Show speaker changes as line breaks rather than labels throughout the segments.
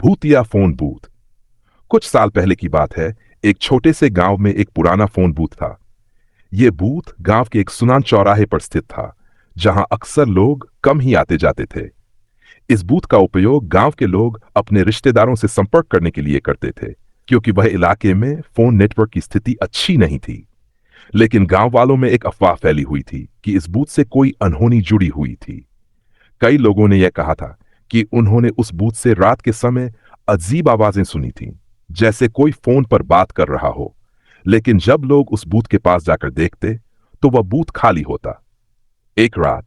भूतिया phone booth. कुछ साल पहले की बात है। एक छोटे से गांव में एक पुराना फोन बूथ था। यह बूथ गांव के एक सुनसान चौराहे पर स्थित था, जहां अक्सर लोग कम ही आते जाते थे। इस बूथ का उपयोग गांव के लोग अपने रिश्तेदारों से संपर्क करने के लिए करते थे, क्योंकि वह इलाके में फोन नेटवर्क की स्थिति अच्छी नहीं थी। लेकिन गांव वालों में एक अफवाह फैली हुई थी कि इस बूथ से कोई अनहोनी जुड़ी हुई थी। कई लोगों ने यह कहा था कि उन्होंने उस बूथ से रात के समय अजीब आवाजें सुनी थीं, जैसे कोई फोन पर बात कर रहा हो। लेकिन जब लोग उस बूथ के पास जाकर देखते, तो वह बूथ खाली होता। एक रात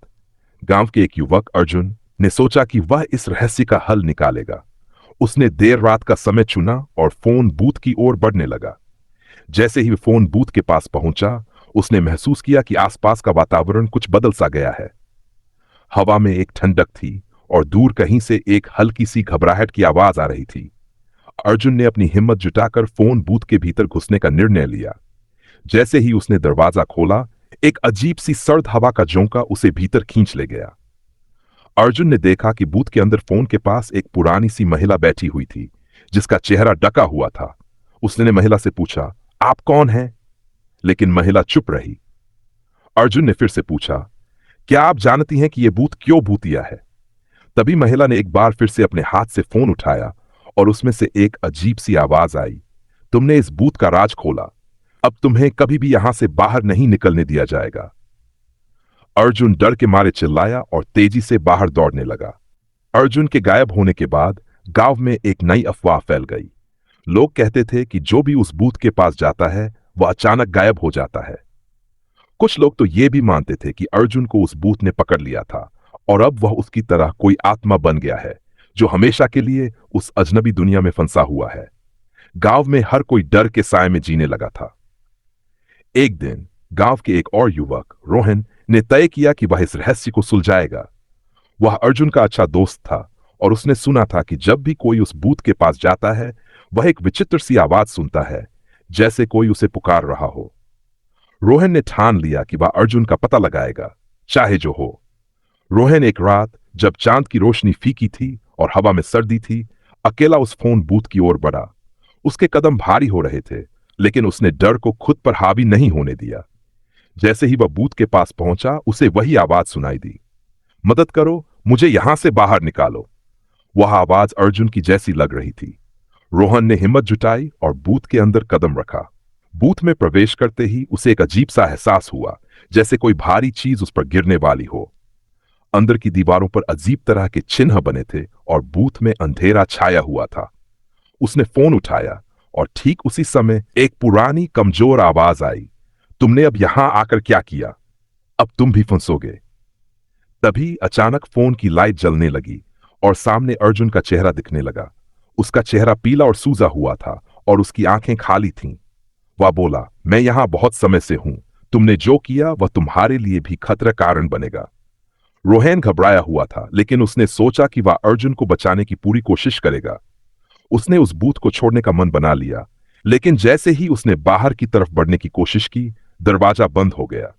गांव के एक युवक अर्जुन ने सोचा कि वह इस रहस्य का हल निकालेगा। उसने देर रात का समय चुना और फोन बूथ की ओर बढ़ने लगा। जैसे ही वह फोन बूथ के पास पहुंचा, उसने महसूस किया कि आसपास का वातावरण कुछ बदल सा गया है। हवा में एक ठंडक थी और दूर कहीं से एक हल्की सी घबराहट की आवाज आ रही थी। अर्जुन ने अपनी हिम्मत जुटाकर फोन बूथ के भीतर घुसने का निर्णय लिया। जैसे ही उसने दरवाजा खोला, एक अजीब सी सर्द हवा का झोंका उसे भीतर खींच ले गया। अर्जुन ने देखा कि बूथ के अंदर फोन के पास एक पुरानी सी महिला बैठी हुई थी, जिसका चेहरा ढका हुआ था। उसने महिला से पूछा, आप कौन हैं? लेकिन महिला चुप रही। अर्जुन ने फिर से पूछा, क्या आप जानती हैं कि यह बूथ क्यों भूतिया है? तभी महिला ने एक बार फिर से अपने हाथ से फोन उठाया और उसमें से एक अजीब सी आवाज आई, तुमने इस बूथ का राज खोला। अब तुम्हें कभी भी यहां से बाहर नहीं निकलने दिया जाएगा। अर्जुन डर के मारे चिल्लाया और तेजी से बाहर दौड़ने लगा। अर्जुन के गायब होने के बाद गांव में एक नई अफवाह फैल गई। लोग कहते थे कि जो भी उस बूथ के पास जाता है, वह अचानक गायब हो जाता है। कुछ लोग तो यह भी मानते थे कि अर्जुन को उस बूथ ने पकड़ लिया था और अब वह उसकी तरह कोई आत्मा बन गया है, जो हमेशा के लिए उस अजनबी दुनिया में फंसा हुआ है। गांव में हर कोई डर के साए में जीने लगा था। एक दिन गांव के एक और युवक रोहन ने तय किया कि वह इस रहस्य को सुलझाएगा। वह अर्जुन का अच्छा दोस्त था और उसने सुना था कि जब भी कोई उस बूथ के पास जाता है, वह एक विचित्र सी आवाज सुनता है, जैसे कोई उसे पुकार रहा हो। रोहन ने ठान लिया कि वह अर्जुन का पता लगाएगा, चाहे जो हो। रोहन एक रात, जब चांद की रोशनी फीकी थी और हवा में सर्दी थी, अकेला उस फोन बूथ की ओर बढ़ा। उसके कदम भारी हो रहे थे, लेकिन उसने डर को खुद पर हावी नहीं होने दिया। जैसे ही वह बूथ के पास पहुंचा, उसे वही आवाज सुनाई दी, मदद करो, मुझे यहां से बाहर निकालो। वह आवाज अर्जुन की जैसी लग रही थी। रोहन ने हिम्मत जुटाई और बूथ के अंदर कदम रखा। बूथ में प्रवेश करते ही उसे एक अजीब सा एहसास हुआ, जैसे कोई भारी चीज उस पर गिरने वाली हो। अंदर की दीवारों पर अजीब तरह के चिन्ह बने थे और बूथ में अंधेरा छाया हुआ था। उसने फोन उठाया और ठीक उसी समय एक पुरानी कमजोर आवाज आई, तुमने अब यहां आकर क्या किया? अब तुम भी फंसोगे। तभी अचानक फोन की लाइट जलने लगी और सामने अर्जुन का चेहरा दिखने लगा। उसका चेहरा पीला और सूजा हुआ था और उसकी आंखें खाली थीं। वह बोला, मैं यहां बहुत समय से हूं। तुमने जो किया वह तुम्हारे लिए भी खतरा कारण बनेगा। रोहन घबराया हुआ था, लेकिन उसने सोचा कि वह अर्जुन को बचाने की पूरी कोशिश करेगा। उसने उस बूथ को छोड़ने का मन बना लिया, लेकिन जैसे ही उसने बाहर की तरफ बढ़ने की कोशिश की, दरवाजा बंद हो गया।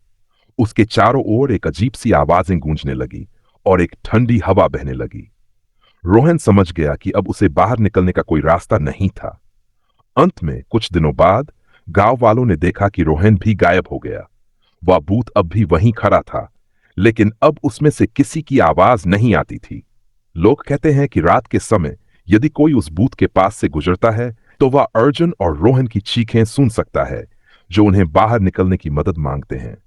उसके चारों ओर एक अजीब सी आवाजें गूंजने लगी और एक ठंडी हवा बहने लगी। रोहन समझ गया कि अब उसे बाहर निकलने का कोई रास्ता नहीं था। अंत में कुछ दिनों बाद गांव वालों ने देखा कि रोहन भी गायब हो गया। वह बूथ अब भी वहीं खड़ा था, लेकिन अब उसमें से किसी की आवाज नहीं आती थी। लोग कहते हैं कि रात के समय यदि कोई उस बूथ के पास से गुजरता है, तो वह अर्जुन और रोहन की चीखें सुन सकता है, जो उन्हें बाहर निकलने की मदद मांगते हैं।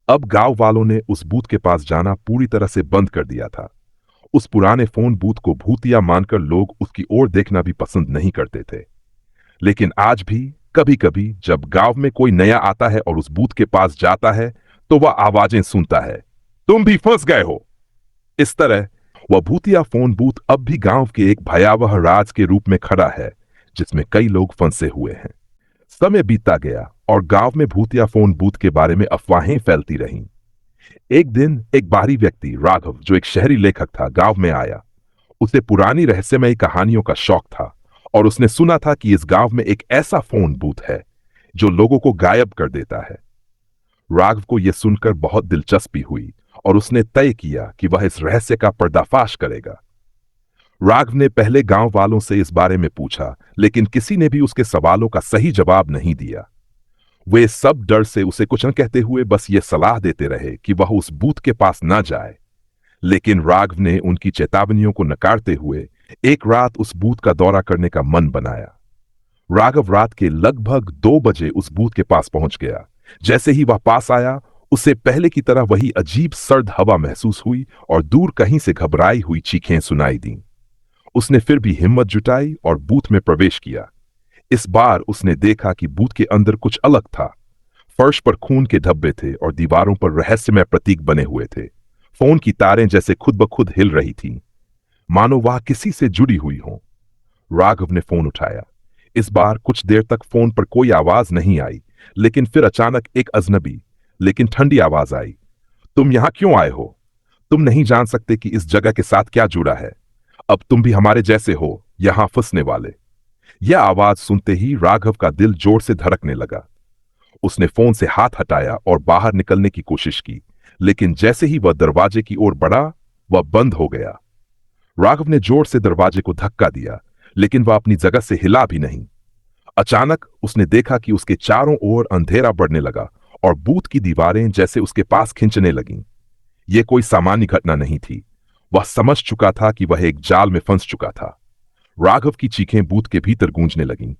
अब गांव वालों ने उस बूथ के पास जाना पूरी तरह से बंद कर दिया था। उस पुराने फोन बूथ को भूतिया मानकर लोग उसकी ओर देखना भी पसंद नहीं करते थे। लेकिन आज भी कभी कभी जब गांव में कोई नया आता है और उस बूथ के पास जाता है, तो वह आवाजें सुनता है, तुम भी फंस गए हो। इस तरह वह भूतिया फोन बूथ अब भी गांव के एक भयावह राज के रूप में खड़ा है, जिसमें कई लोग फंसे हुए हैं। समय बीतता गया और गांव में भूतिया फोन बूथ के बारे में अफवाहें फैलती रहीं। एक दिन एक बाहरी व्यक्ति राघव, जो एक शहरी लेखक था, गांव में आया। उसे पुरानी रहस्यमयी कहानियों का शौक था और उसने सुना था कि इस गांव में एक ऐसा फोन बूथ है जो लोगों को गायब कर देता है। राघव को यह सुनकर बहुत दिलचस्पी हुई और उसने तय किया कि वह इस रहस्य का पर्दाफाश करेगा। राघव ने पहले गांव वालों से इस बारे में पूछा, लेकिन किसी ने भी उसके सवालों का सही जवाब नहीं दिया। वे सब डर से उसे कुछ न कहते हुए बस ये सलाह देते रहे कि वह उस बूथ के पास ना जाए। लेकिन राघव ने उनकी चेतावनियों को नकारते हुए एक रात उस बूथ का दौरा करने का मन बनाया। राघव रात के लगभग 2 बजे उस बूथ के पास पहुंच गया। जैसे ही वह पास आया, उसे पहले की तरह वही अजीब सर्द हवा महसूस हुई और दूर कहीं से घबराई हुई चीखें सुनाई दीं। उसने फिर भी हिम्मत जुटाई और बूथ में प्रवेश किया। इस बार उसने देखा कि बूथ के अंदर कुछ अलग था। फर्श पर खून के धब्बे थे और दीवारों पर रहस्यमय प्रतीक बने हुए थे। फोन की तारें जैसे खुद ब खुद हिल रही थीं, मानो वह किसी से जुड़ी हुई हो। राघव ने फोन उठाया। इस बार कुछ देर तक फोन पर कोई आवाज नहीं आई, लेकिन फिर अचानक एक अजनबी लेकिन ठंडी आवाज आई। तुम यहां क्यों आए हो? तुम नहीं जान सकते कि इस जगह के साथ क्या जुड़ा है। अब तुम भी हमारे जैसे हो, यहां फंसने वाले। यह आवाज सुनते ही राघव का दिल जोर से धड़कने लगा। उसने फोन से हाथ हटाया और बाहर निकलने की कोशिश की, लेकिन जैसे ही वह दरवाजे की ओर बढ़ा, वह बंद हो गया। राघव ने जोर से दरवाजे को धक्का दिया, लेकिन वह अपनी जगह से हिला भी नहीं। अचानक उसने देखा कि उसके चारों ओर अंधेरा बढ़ने लगा और बूथ की दीवारें जैसे उसके पास खिंचने लगीं। यह कोई सामान्य घटना नहीं थी। वह समझ चुका था कि वह एक जाल में फंस चुका था। राघव की चीखें बूथ के भीतर गूंजने लगीं।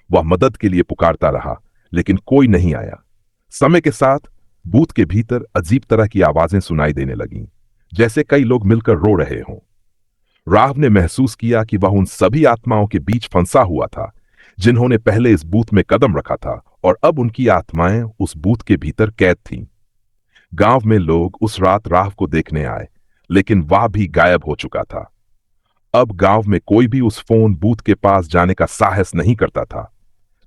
वह मदद के लिए पुकारता रहा, लेकिन कोई नहीं आया। समय के साथ बूथ के भीतर अजीब तरह की आवाजें सुनाई देने लगीं, जैसे कई लोग मिलकर रो रहे हों। राघव ने महसूस किया कि वह उन सभी आत्माओं के बीच फंसा हुआ था जिन्होंने पहले इस बूथ में कदम रखा था, और अब उनकी आत्माएं उस बूथ के भीतर कैद थीं। गांव में लोग उस रात राघव को देखने आए, लेकिन वह भी गायब हो चुका था। अब गांव में कोई भी उस फोन बूथ के पास जाने का साहस नहीं करता था।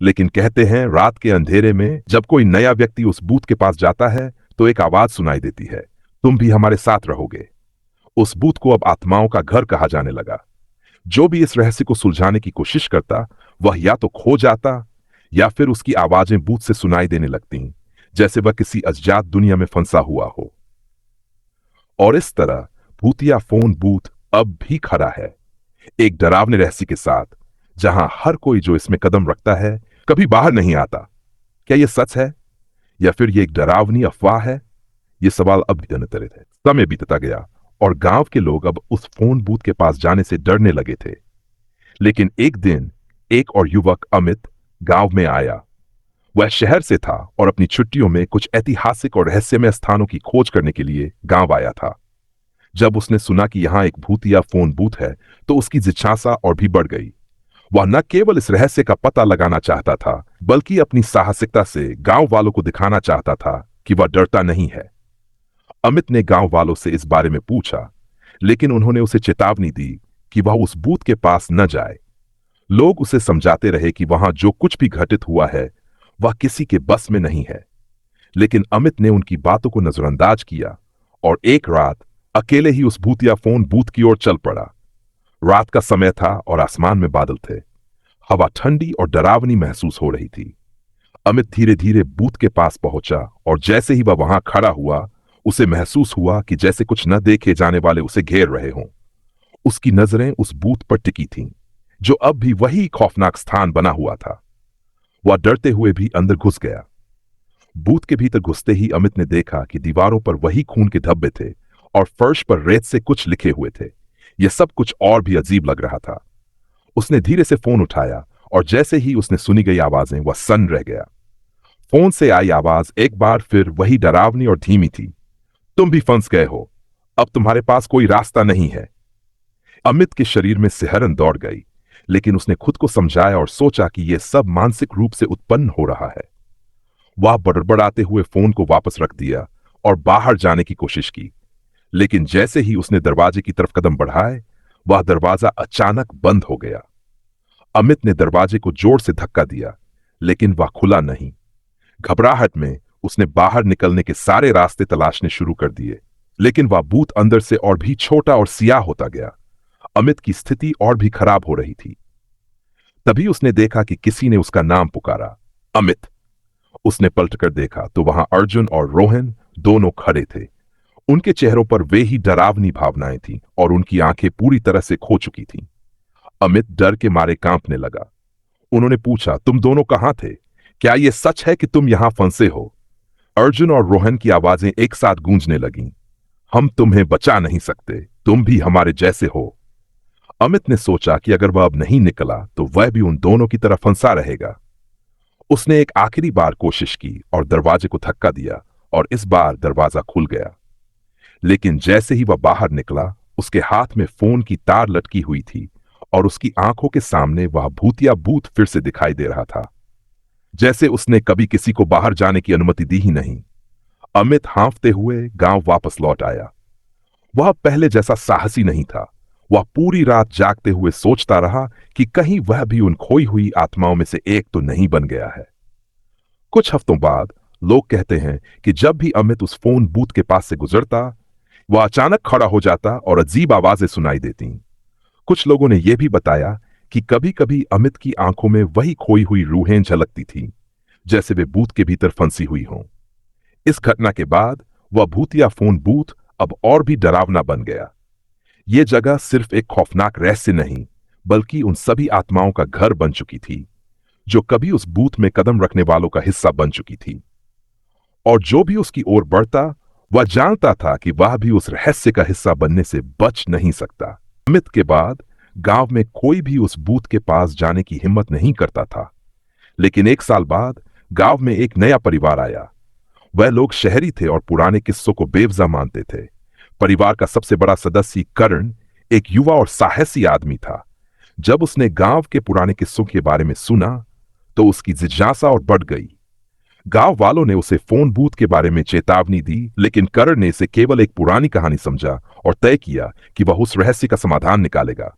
लेकिन कहते हैं, रात के अंधेरे में जब कोई नया व्यक्ति उस बूथ के पास जाता है तो एक आवाज सुनाई देती है, तुम भी हमारे साथ रहोगे। उस बूथ को अब आत्माओं का घर कहा जाने लगा। जो भी इस रहस्य को सुलझाने की कोशिश करता, वह या तो खो जाता या फिर उसकी आवाजें बूथ से सुनाई देने लगती, जैसे वह किसी अज्ञात दुनिया में फंसा हुआ हो। और इस तरह भूतिया फोन बूथ अब भी खड़ा है, एक डरावने रहस्य के साथ, जहां हर कोई जो इसमें कदम रखता है कभी बाहर नहीं आता। क्या यह सच है या फिर यह एक डरावनी अफवाह है? यह सवाल अब भी अनतरित है। समय बीतता गया और गांव के लोग अब उस फोन बूथ के पास जाने से डरने लगे थे। लेकिन एक दिन एक और युवक अमित गांव में आया। वह शहर से था और अपनी छुट्टियों में कुछ ऐतिहासिक और रहस्यमय स्थानों की खोज करने के लिए गांव आया था। जब उसने सुना कि यहां एक भूतिया फोन बूथ है, तो उसकी जिज्ञासा और भी बढ़ गई। वह न केवल इस रहस्य का पता लगाना चाहता था, बल्कि अपनी साहसिकता से गांव वालों को दिखाना चाहता था कि वह डरता नहीं है। अमित ने गांव वालों से इस बारे में पूछा, लेकिन उन्होंने उसे चेतावनी दी कि वह उस बूथ के पास न जाए। लोग उसे समझाते रहे कि वहां जो कुछ भी घटित हुआ है वह किसी के बस में नहीं है। लेकिन अमित ने उनकी बातों को नजरअंदाज किया और एक रात अकेले ही उस भूतिया फोन बूथ की ओर चल पड़ा। रात का समय था और आसमान में बादल थे। हवा ठंडी और डरावनी महसूस हो रही थी। अमित धीरे धीरे बूथ के पास पहुंचा और जैसे ही वह वहां खड़ा हुआ, उसे महसूस हुआ कि जैसे कुछ न देखे जाने वाले उसे घेर रहे हों। उसकी नजरें उस बूथ पर टिकी थीं, जो अब भी वही खौफनाक स्थान बना हुआ था। वह डरते हुए भी अंदर घुस गया। बूथ के भीतर घुसते ही अमित ने देखा कि दीवारों पर वही खून के धब्बे थे और फर्श पर रेत से कुछ लिखे हुए थे। यह सब कुछ और भी अजीब लग रहा था। उसने धीरे से फोन उठाया और जैसे ही उसने सुनी गई आवाजें, वह सन्न रह गया। फोन से आई आवाज एक बार फिर वही डरावनी और धीमी थी। तुम भी फंस गए हो, अब तुम्हारे पास कोई रास्ता नहीं है। अमित के शरीर में सिहरन दौड़ गई, लेकिन उसने खुद को समझाया और सोचा कि यह सब मानसिक रूप से उत्पन्न हो रहा है। वह बड़बड़ाते हुए फोन को वापस रख दिया और बाहर जाने की कोशिश की। लेकिन जैसे ही उसने दरवाजे की तरफ कदम बढ़ाए, वह दरवाजा अचानक बंद हो गया। अमित ने दरवाजे को जोर से धक्का दिया, लेकिन वह खुला नहीं। घबराहट में उसने बाहर निकलने के सारे रास्ते तलाशने शुरू कर दिए, लेकिन वह बूथ अंदर से और भी छोटा और सियाह होता गया। अमित की स्थिति और भी खराब हो रही थी। तभी उसने देखा कि किसी ने उसका नाम पुकारा, अमित। उसने पलटकर देखा तो वहां अर्जुन और रोहन दोनों खड़े थे। उनके चेहरों पर वे ही डरावनी भावनाएं थीं और उनकी आंखें पूरी तरह से खो चुकी थीं। अमित डर के मारे कांपने लगा। उन्होंने पूछा, तुम दोनों कहां थे? क्या यह सच है कि तुम यहां फंसे हो? अर्जुन और रोहन की आवाजें एक साथ गूंजने लगीं। हम तुम्हें बचा नहीं सकते, तुम भी हमारे जैसे हो। अमित ने सोचा कि अगर वह अब नहीं निकला तो वह भी उन दोनों की तरह फंसा रहेगा। उसने एक आखिरी बार कोशिश की और दरवाजे को धक्का दिया और इस बार दरवाजा खुल गया। लेकिन जैसे ही वह बाहर निकला, उसके हाथ में फोन की तार लटकी हुई थी और उसकी आंखों के सामने वह भूतिया भूत फिर से दिखाई दे रहा था, जैसे उसने कभी किसी को बाहर जाने की अनुमति दी ही नहीं। अमित हांफते हुए गांव वापस लौट आया। वह पहले जैसा साहसी नहीं था। वह पूरी रात जागते हुए सोचता रहा कि कहीं वह भी उन खोई हुई आत्माओं में से एक तो नहीं बन गया है। कुछ हफ्तों बाद लोग कहते हैं कि जब भी अमित उस फोन बूथ के पास से गुजरता, वह अचानक खड़ा हो जाता और अजीब आवाजें सुनाई देती। कुछ लोगों ने यह भी बताया कि कभी-कभी अमित की आंखों में वही खोई हुई रूहें झलकती थीं, जैसे वे बूथ के भीतर फंसी हुई हों। इस घटना के बाद वह भूतिया फोन बूथ अब और भी डरावना बन गया। यह जगह सिर्फ एक खौफनाक रहस्य नहीं, बल्कि उन सभी आत्माओं का घर बन चुकी थी जो कभी उस बूथ में कदम रखने वालों का हिस्सा बन चुकी थी। और जो भी उसकी ओर बढ़ता, वह जानता था कि वह भी उस रहस्य का हिस्सा बनने से बच नहीं सकता। अमित के बाद गांव में कोई भी उस बूथ के पास जाने की हिम्मत नहीं करता था। लेकिन एक साल बाद गांव में एक नया परिवार आया। वह लोग शहरी थे और पुराने किस्सों को बेवजह मानते थे। परिवार का सबसे बड़ा सदस्य करण एक युवा और साहसी आदमी था। जब उसने गांव के पुराने किस्सों के बारे में सुना तो उसकी जिज्ञासा और बढ़ गई। गांव वालों ने उसे फोन बूथ के बारे में चेतावनी दी, लेकिन करण ने इसे केवल एक पुरानी कहानी समझा और तय किया कि वह उस रहस्य का समाधान निकालेगा।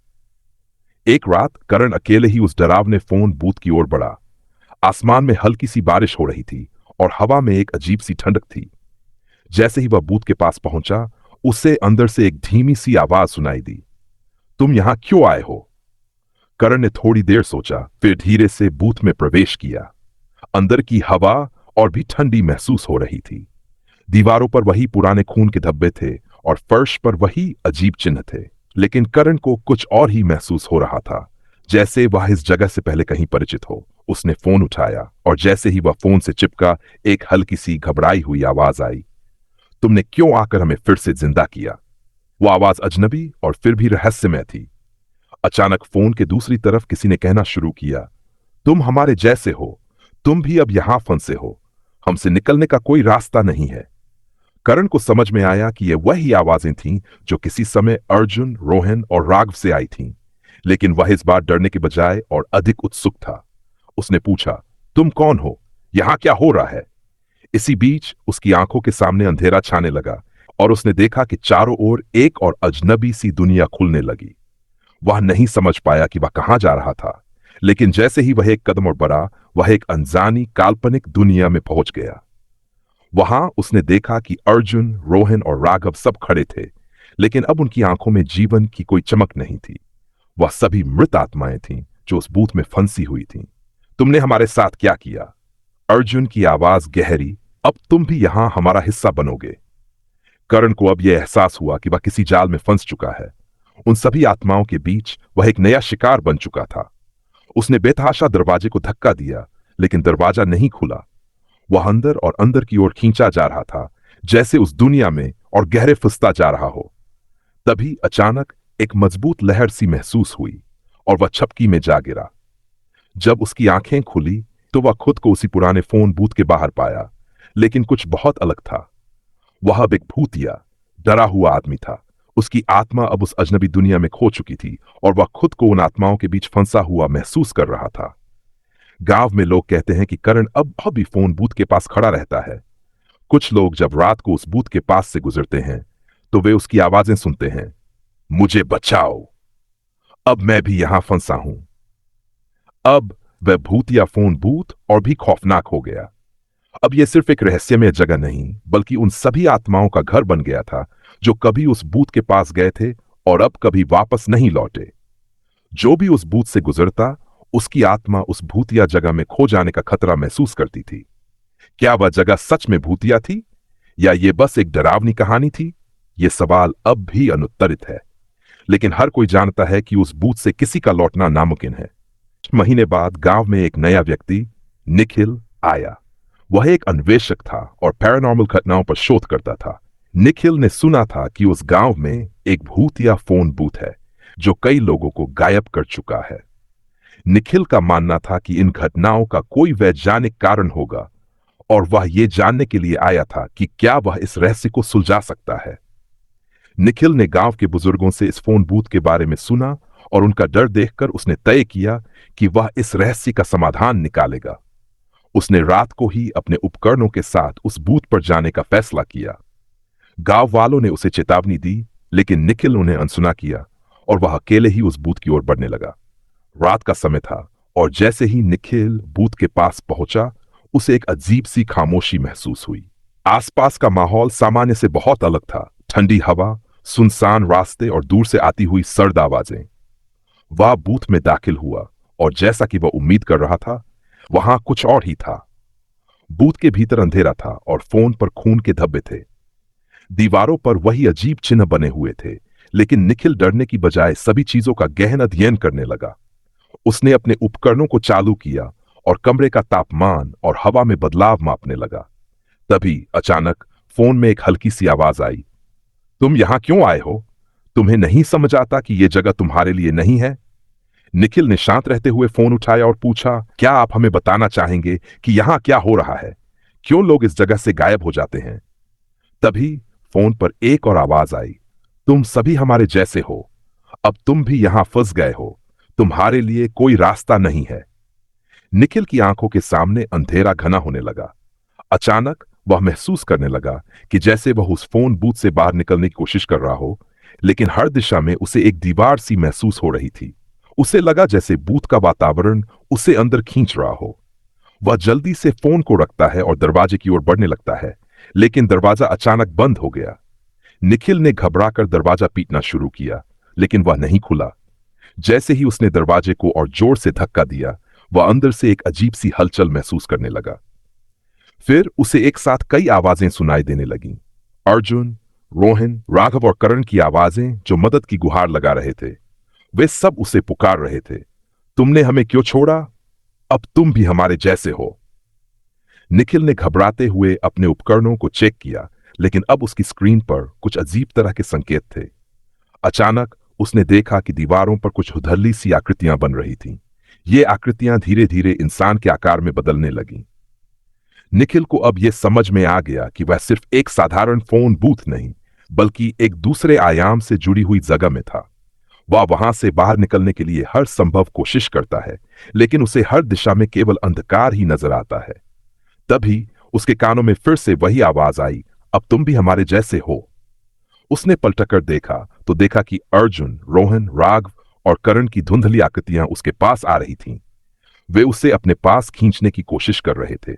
एक रात करण अकेले ही उस डरावने फोन बूथ की ओर बढ़ा। आसमान में हल्की सी बारिश हो रही थी और हवा में एक अजीब सी ठंडक थी। जैसे ही वह बूथ के पास पहुंचा, उसे अंदर से एक धीमी सी आवाज सुनाई दी, तुम यहां क्यों आए हो? करण ने थोड़ी देर सोचा, फिर धीरे से बूथ में प्रवेश किया। अंदर की हवा और भी ठंडी महसूस हो रही थी। दीवारों पर वही पुराने खून के धब्बे थे और फर्श पर वही अजीब चिन्ह थे। लेकिन करण को कुछ और ही महसूस हो रहा था, जैसे वह इस जगह से पहले कहीं परिचित हो। उसने फोन उठाया और जैसे ही वह फोन से चिपका, एक हल्की सी घबराई हुई आवाज आई, तुमने क्यों आकर हमें फिर से जिंदा किया? वो आवाज अजनबी और फिर भी रहस्यमय थी। अचानक फोन के दूसरी तरफ किसी ने कहना शुरू किया, तुम हमारे जैसे हो, तुम भी अब यहां फंसे हो, हमसे निकलने का कोई रास्ता नहीं है। करण को समझ में आया कि ये वही आवाजें थीं जो किसी समय अर्जुन, रोहन और राघव से आई थीं, लेकिन वह इस बार डरने के बजाय और अधिक उत्सुक था। उसने पूछा, तुम कौन हो? यहां क्या हो रहा है? इसी बीच उसकी आंखों के सामने अंधेरा छाने लगा और उसने देखा कि चारों ओर एक और अजनबी सी दुनिया खुलने लगी। वह नहीं समझ पाया कि वह कहां जा रहा था, लेकिन जैसे ही वह एक कदम और बढ़ा, वह एक अनजानी काल्पनिक दुनिया में पहुंच गया। वहां उसने देखा कि अर्जुन, रोहन और राघव सब खड़े थे, लेकिन अब उनकी आंखों में जीवन की कोई चमक नहीं थी। वह सभी मृत आत्माएं थीं जो उस बूथ में फंसी हुई थीं। तुमने हमारे साथ क्या किया? अर्जुन की आवाज गहरी, अब तुम भी यहां हमारा हिस्सा बनोगे। करण को अब यह एहसास हुआ कि वह किसी जाल में फंस चुका है। उन सभी आत्माओं के बीच वह एक नया शिकार बन चुका था। उसने बेतहाशा दरवाजे को धक्का दिया, लेकिन दरवाजा नहीं खुला। वह अंदर और अंदर की ओर खींचा जा रहा था, जैसे उस दुनिया में और गहरे फंसता जा रहा हो। तभी अचानक एक मजबूत लहर सी महसूस हुई और वह छपकी में जा गिरा। जब उसकी आंखें खुली तो वह खुद को उसी पुराने फोन बूथ के बाहर पाया, लेकिन कुछ बहुत अलग था। वह अब एक भूतिया, डरा हुआ आदमी था। उसकी आत्मा अब उस अजनबी दुनिया में खो चुकी थी और वह खुद को उन आत्माओं के बीच फंसा हुआ महसूस कर रहा था। गांव में लोग कहते हैं कि करण अब भी फोन बूथ के पास खड़ा रहता है। कुछ लोग जब रात को उस बूथ के पास से गुजरते हैं तो वे उसकी आवाजें सुनते हैं, मुझे बचाओ, अब मैं भी यहां फंसा हूं। अब वह भूतिया फोन बूथ और भी खौफनाक हो गया। अब यह सिर्फ एक रहस्यमय जगह नहीं, बल्कि उन सभी आत्माओं का घर बन गया था जो कभी उस बूथ के पास गए थे और अब कभी वापस नहीं लौटे। जो भी उस बूथ से गुजरता, उसकी आत्मा उस भूतिया जगह में खो जाने का खतरा महसूस करती थी। क्या वह जगह सच में भूतिया थी या ये बस एक डरावनी कहानी थी? ये सवाल अब भी अनुत्तरित है, लेकिन हर कोई जानता है कि उस बूथ से किसी का लौटना नामुमकिन है। महीने बाद गांव में एक नया व्यक्ति, निखिल, आया। वह एक अन्वेषक था और पैरानॉर्मल घटनाओं पर शोध करता था। निखिल ने सुना था कि उस गांव में एक भूतिया फोन बूथ है जो कई लोगों को गायब कर चुका है। निखिल का मानना था कि इन घटनाओं का कोई वैज्ञानिक कारण होगा और वह यह जानने के लिए आया था कि क्या वह इस रहस्य को सुलझा सकता है। निखिल ने गांव के बुजुर्गों से इस फोन बूथ के बारे में सुना और उनका डर देखकर उसने तय किया कि वह इस रहस्य का समाधान निकालेगा। उसने रात को ही अपने उपकरणों के साथ उस बूथ पर जाने का फैसला किया। गांव वालों ने उसे चेतावनी दी, लेकिन निखिल उन्हें अनसुना किया और वह अकेले ही उस बूथ की ओर बढ़ने लगा। रात का समय था और जैसे ही निखिल बूथ के पास पहुंचा, उसे एक अजीब सी खामोशी महसूस हुई। आसपास का माहौल सामान्य से बहुत अलग था। ठंडी हवा, सुनसान रास्ते और दूर से आती हुई सर्द आवाजें। वह बूथ में दाखिल हुआ और जैसा कि वह उम्मीद कर रहा था, वहां कुछ और ही था। बूथ के भीतर अंधेरा था और फोन पर खून के धब्बे थे। दीवारों पर वही अजीब चिन्ह बने हुए थे, लेकिन निखिल डरने की बजाय सभी चीजों का गहन अध्ययन करने लगा। उसने अपने उपकरणों को चालू किया और कमरे का तापमान और हवा में बदलाव मापने लगा। तभी अचानक फोन में एक हल्की सी आवाज आई, तुम यहां क्यों आए हो? तुम्हें नहीं समझ आता कि यह जगह तुम्हारे लिए नहीं है? निखिल ने शांत रहते हुए फोन उठाया और पूछा, क्या आप हमें बताना चाहेंगे कि यहां क्या हो रहा है? क्यों लोग इस जगह से गायब हो जाते हैं? तभी फोन पर एक और आवाज आई, तुम सभी हमारे जैसे हो। अब तुम भी यहां फंस गए हो। तुम्हारे लिए कोई रास्ता नहीं है। निखिल की आंखों के सामने अंधेरा घना होने लगा। अचानक वह महसूस करने लगा कि जैसे वह उस फोन बूथ से बाहर निकलने की कोशिश कर रहा हो, लेकिन हर दिशा में उसे एक दीवार सी महसूस हो रही थी। उसे लगा जैसे बूथ का वातावरण उसे अंदर खींच रहा हो। वह जल्दी से फोन को रखता है और दरवाजे की ओर बढ़ने लगता है, लेकिन दरवाजा अचानक बंद हो गया। निखिल ने घबराकर दरवाजा पीटना शुरू किया, लेकिन वह नहीं खुला। जैसे ही उसने दरवाजे को और जोर से धक्का दिया, वह अंदर से एक अजीब सी हलचल महसूस करने लगा। फिर उसे एक साथ कई आवाजें सुनाई देने लगीं। अर्जुन, रोहन, राघव और करण की आवाजें जो मदद की गुहार लगा रहे थे। वे सब उसे पुकार रहे थे, तुमने हमें क्यों छोड़ा? अब तुम भी हमारे जैसे हो। निखिल ने घबराते हुए अपने उपकरणों को चेक किया, लेकिन अब उसकी स्क्रीन पर कुछ अजीब तरह के संकेत थे। अचानक उसने देखा कि दीवारों पर कुछ उधरली सी आकृतियां बन रही थीं। ये आकृतियां धीरे धीरे इंसान के आकार में बदलने लगीं। निखिल को अब यह समझ में आ गया कि वह सिर्फ एक साधारण फोन बूथ नहीं, बल्कि एक दूसरे आयाम से जुड़ी हुई जगह में था। वह वहां से बाहर निकलने के लिए हर संभव कोशिश करता है, लेकिन उसे हर दिशा में केवल अंधकार ही नजर आता है। तभी उसके कानों में फिर से वही आवाज आई, अब तुम भी हमारे जैसे हो। उसने पलटकर देखा तो देखा कि अर्जुन, रोहन, राघव और करण की धुंधली आकृतियां उसके पास आ रही थीं। वे उसे अपने पास खींचने की कोशिश कर रहे थे।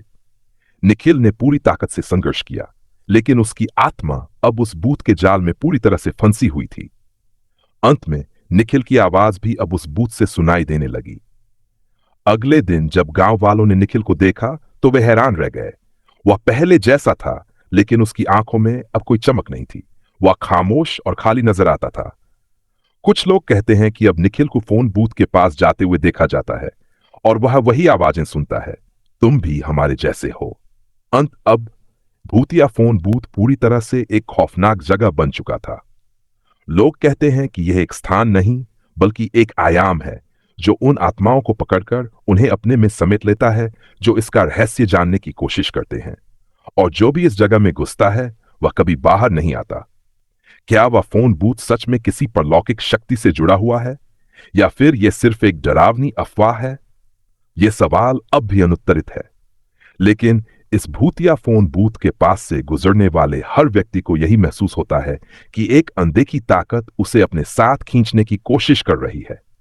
निखिल ने पूरी ताकत से संघर्ष किया, लेकिन उसकी आत्मा अब उस बूथ के जाल में पूरी तरह से फंसी हुई थी। अंत में निखिल की आवाज भी अब उस बूथ से सुनाई देने लगी। अगले दिन जब गांव वालों ने निखिल को देखा तो वे हैरान रह गए। वह पहले जैसा था, लेकिन उसकी आंखों में अब कोई चमक नहीं थी। वह खामोश और खाली नजर आता था। कुछ लोग कहते हैं कि अब निखिल को फोन बूथ के पास जाते हुए देखा जाता है और वह वही आवाजें सुनता है, तुम भी हमारे जैसे हो। अंत अब भूतिया फोन बूथ पूरी तरह से एक खौफनाक जगह बन चुका था। लोग कहते हैं कि यह एक स्थान नहीं, बल्कि एक आयाम है जो उन आत्माओं को पकड़कर उन्हें अपने में समेट लेता है जो इसका रहस्य जानने की कोशिश करते हैं। और जो भी इस जगह में घुसता है वह कभी बाहर नहीं आता। क्या वह फोन बूथ सच में किसी परलौकिक शक्ति से जुड़ा हुआ है, या फिर यह सिर्फ एक डरावनी अफवाह है? यह सवाल अब भी अनुत्तरित है। लेकिन इस भूतिया फोन बूथ के पास से गुजरने वाले हर व्यक्ति को यही महसूस होता है कि एक अनदेखी ताकत उसे अपने साथ खींचने की कोशिश कर रही है।